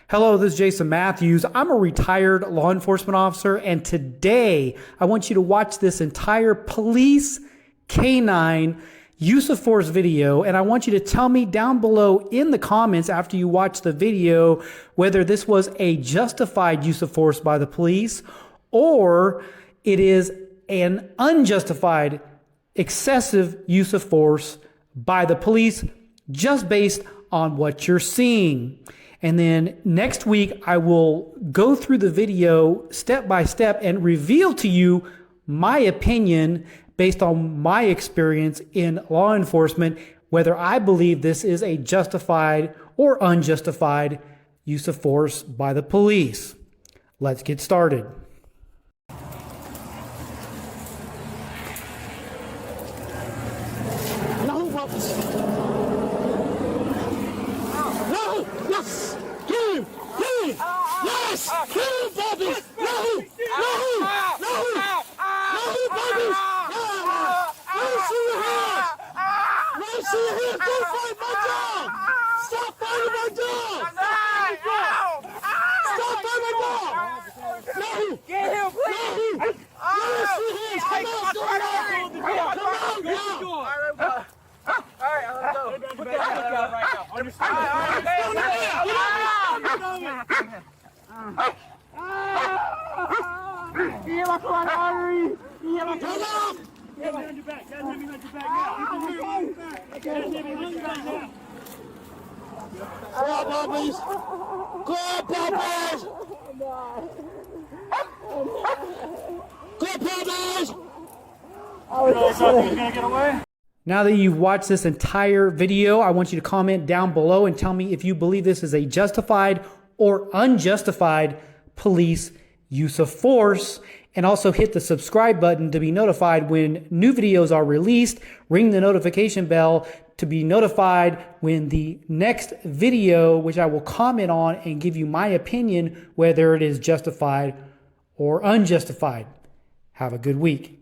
Hello, this is Jason Matthews. I'm a retired law enforcement officer, and today I want you to watch this entire police canine use of force video, and I want you to tell me down below in the comments after you watch the video whether this was a justified use of force by the police or it is an unjustified, excessive use of force by the police just based on what you're seeing. And then next week, I will go through the video step by step and reveal to you my opinion based on my experience in law enforcement, whether I believe this is a justified or unjustified use of force by the police. Let's get started. Yes! Him! Him! Yes! Him, Bobby! No! No! No! No, Bobby! Let me see your hands! Let me see your hands! Don't fight my dog! Stop fighting my dog! Stop fighting my dog! No! Get him, please! No! Let me see your hands! Come on, go now! Come on, now! Alright, let's go. Put that hook out right now. Go on, puppies! Go on, puppies! Go, puppies! Now that you've watched this entire video, I want you to comment down below and tell me if you believe this is a justified or unjustified police use of force. And also hit the subscribe button to be notified when new videos are released. Ring the notification bell to be notified when the next video, which I will comment on and give you my opinion, whether it is justified or unjustified. Have a good week.